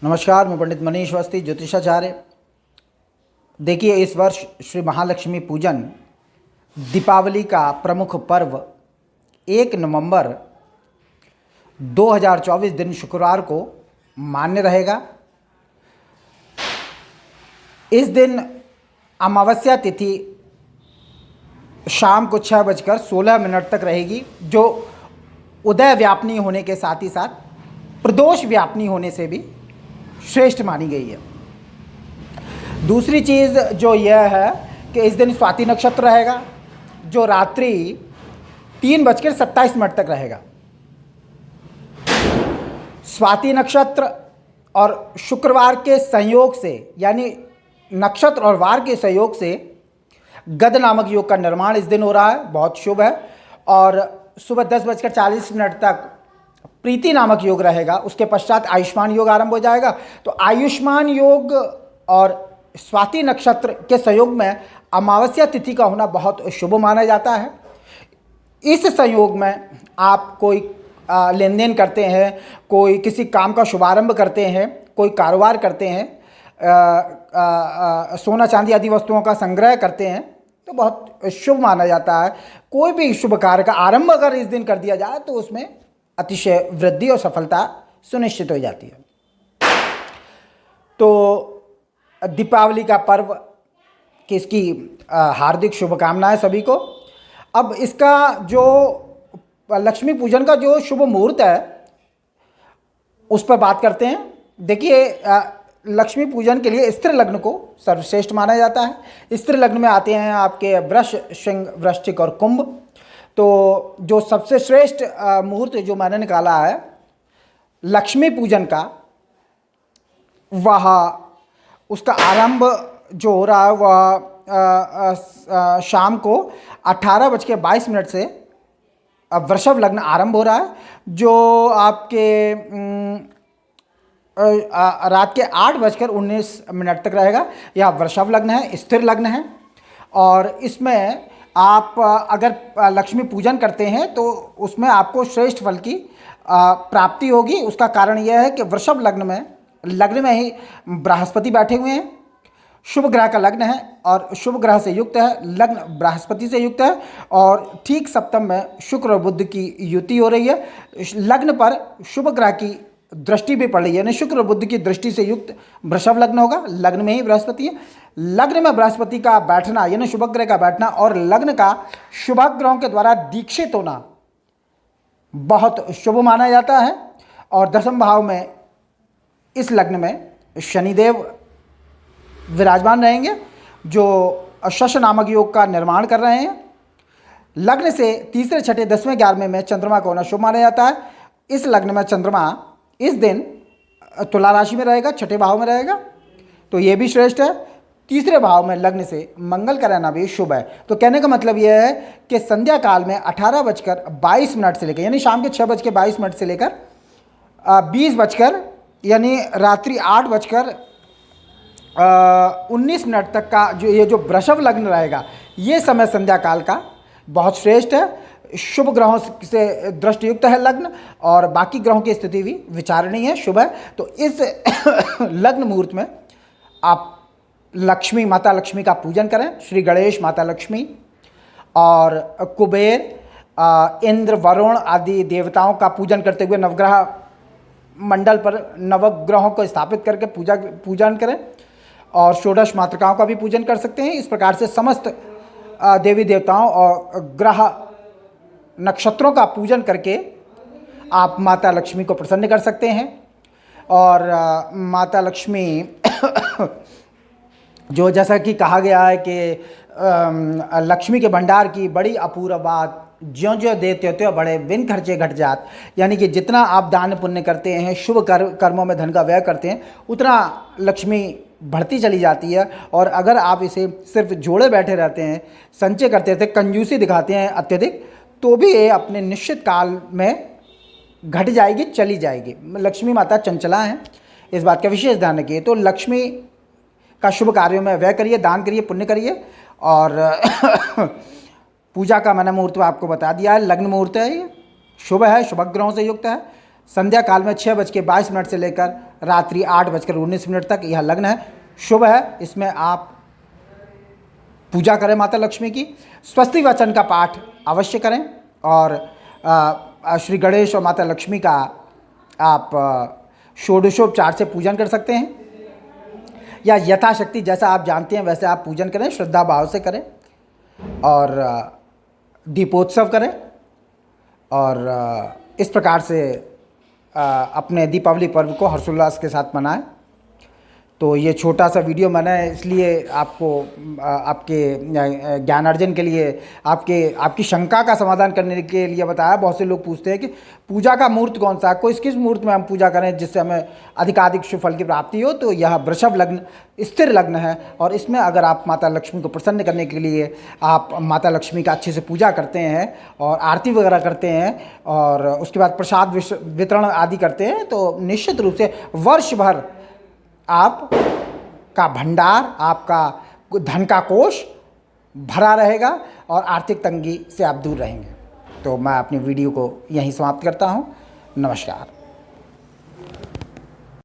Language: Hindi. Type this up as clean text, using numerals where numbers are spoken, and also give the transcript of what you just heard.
नमस्कार, मैं पंडित मनीष अवस्थी, ज्योतिषाचार्य। देखिए, इस वर्ष श्री महालक्ष्मी पूजन दीपावली का प्रमुख पर्व 1 नवंबर 2024 दिन शुक्रवार को मान्य रहेगा। इस दिन अमावस्या तिथि शाम को 6:16 तक रहेगी, जो उदय व्यापनी होने के साथ ही साथ प्रदोष व्यापनी होने से भी श्रेष्ठ मानी गई है। दूसरी चीज़ जो यह है कि इस दिन स्वाति नक्षत्र रहेगा, जो रात्रि 3:27 तक रहेगा। स्वाति नक्षत्र और शुक्रवार के संयोग से, यानी नक्षत्र और वार के संयोग से गद नामक योग का निर्माण इस दिन हो रहा है, बहुत शुभ है। और सुबह 10:40 तक प्रीति नामक योग रहेगा। उसके पश्चात आयुष्मान योग आरंभ हो जाएगा। तो आयुष्मान योग और स्वाति नक्षत्र के संयोग में अमावस्या तिथि का होना बहुत शुभ माना जाता है। इस संयोग में आप कोई लेन देन करते हैं, कोई किसी काम का शुभारंभ करते हैं, कोई कारोबार करते हैं, सोना चांदी आदि वस्तुओं का संग्रह करते हैं, तो बहुत शुभ माना जाता है। कोई भी शुभ कार्य का आरंभ अगर इस दिन कर दिया जाए तो उसमें अतिशय वृद्धि और सफलता सुनिश्चित हो जाती है। तो दीपावली का पर्व की इसकी हार्दिक शुभकामनाएं सभी को। अब इसका जो लक्ष्मी पूजन का जो शुभ मुहूर्त है उस पर बात करते हैं। देखिए, लक्ष्मी पूजन के लिए स्त्री लग्न को सर्वश्रेष्ठ माना जाता है। स्त्री लग्न में आते हैं आपके वृष, सिंह, वृश्चिक और कुंभ। तो जो सबसे श्रेष्ठ मुहूर्त जो मैंने निकाला है लक्ष्मी पूजन का, वह उसका आरंभ जो हो रहा है वह शाम को 18:22 से वृषभ लग्न आरंभ हो रहा है, जो आपके रात के 8:19 तक रहेगा। यह वृषभ लग्न है, स्थिर लग्न है। और इसमें आप अगर लक्ष्मी पूजन करते हैं तो उसमें आपको श्रेष्ठ फल की प्राप्ति होगी। उसका कारण यह है कि वृषभ लग्न में ही बृहस्पति बैठे हुए हैं। शुभ ग्रह का लग्न है और शुभ ग्रह से युक्त है, लग्न बृहस्पति से युक्त है। और ठीक सप्तम में शुक्र और बुध की युति हो रही है। लग्न पर शुभ ग्रह की दृष्टि भी पड़ रही है, यानी शुक्र और बुध की दृष्टि से युक्त वृषभ लग्न होगा। लग्न में ही बृहस्पति है। लग्न में बृहस्पति का बैठना, यानी शुभ ग्रह का बैठना और लग्न का शुभ ग्रहों के द्वारा दीक्षित होना बहुत शुभ माना जाता है। और 10वें भाव में इस लग्न में शनिदेव विराजमान रहेंगे, जो शश नामक योग का निर्माण कर रहे हैं। लग्न से तीसरे, छठे, 10वें, 11वें में चंद्रमा का होना शुभ माना जाता है। इस लग्न में चंद्रमा इस दिन तुला राशि में रहेगा, छठे भाव में रहेगा, तो ये भी श्रेष्ठ है। तीसरे भाव में लग्न से मंगल का रहना भी शुभ है। तो कहने का मतलब यह है कि संध्या काल में 18:22 से लेकर, यानी शाम के 6:22 से लेकर 20 यानी रात्रि 8:19 तक का जो ये जो वृषभ लग्न रहेगा, ये समय संध्या काल का बहुत श्रेष्ठ है। शुभ ग्रहों से दृष्टियुक्त है लग्न, और बाकी ग्रहों की स्थिति भी विचारणीय है, शुभ है। तो इस लग्न मुहूर्त में आप लक्ष्मी, माता लक्ष्मी का पूजन करें। श्री गणेश, माता लक्ष्मी और कुबेर, इंद्र, वरुण आदि देवताओं का पूजन करते हुए नवग्रह मंडल पर नवग्रहों को स्थापित करके पूजन करें। और षोडश मातृकाओं का भी पूजन कर सकते हैं। इस प्रकार से समस्त देवी देवताओं और ग्रह नक्षत्रों का पूजन करके आप माता लक्ष्मी को प्रसन्न कर सकते हैं। और माता लक्ष्मी जो, जैसा कि कहा गया है कि लक्ष्मी के भंडार की बड़ी अपूर्व बात, ज्यों ज्यों देते त्यों बढ़े, बिन खर्चे घट जात। यानी कि जितना आप दान पुण्य करते हैं, शुभ कर्मों में धन का व्यय करते हैं, उतना लक्ष्मी बढ़ती चली जाती है। और अगर आप इसे सिर्फ जोड़े बैठे रहते हैं, संचय करते रहते, कंजूसी दिखाते हैं अत्यधिक, तो भी ये अपने निश्चित काल में घट जाएगी, चली जाएगी। लक्ष्मी माता चंचला हैं, इस बात का विशेष ध्यान रखिए। तो लक्ष्मी का शुभ कार्यों में व्यय करिए, दान करिए, पुण्य करिए। और पूजा का मैंने मुहूर्त आपको बता दिया है। लग्न मुहूर्त है, ये शुभ है, शुभ ग्रहों से युक्त है। संध्या काल में 6:22 से लेकर रात्रि 8:19 तक यह लग्न है, शुभ है। इसमें आप पूजा करें माता लक्ष्मी की, स्वस्ति वचन का पाठ अवश्य करें और श्री गणेश और माता लक्ष्मी का आप षोडशोपचार से पूजन कर सकते हैं या यथाशक्ति जैसा आप जानते हैं वैसे आप पूजन करें, श्रद्धा भाव से करें और दीपोत्सव करें और इस प्रकार से अपने दीपावली पर्व को हर्षोल्लास के साथ मनाएं। तो ये छोटा सा वीडियो मैंने इसलिए आपको आपके ज्ञानार्जन के लिए, आपकी शंका का समाधान करने के लिए बताया। बहुत से लोग पूछते हैं कि पूजा का मुहूर्त कौन सा है, किस मुहूर्त में हम पूजा करें जिससे हमें अधिकाधिक शुभ फल की प्राप्ति हो। तो यह वृषभ लग्न स्थिर लग्न है और इसमें अगर आप माता लक्ष्मी को प्रसन्न करने के लिए आप माता लक्ष्मी का अच्छे से पूजा करते हैं और आरती वगैरह करते हैं और उसके बाद प्रसाद वितरण आदि करते हैं तो निश्चित रूप से वर्ष भर आप का भंडार, आपका धन का कोष भरा रहेगा और आर्थिक तंगी से आप दूर रहेंगे। तो मैं अपनी वीडियो को यहीं समाप्त करता हूँ। नमस्कार।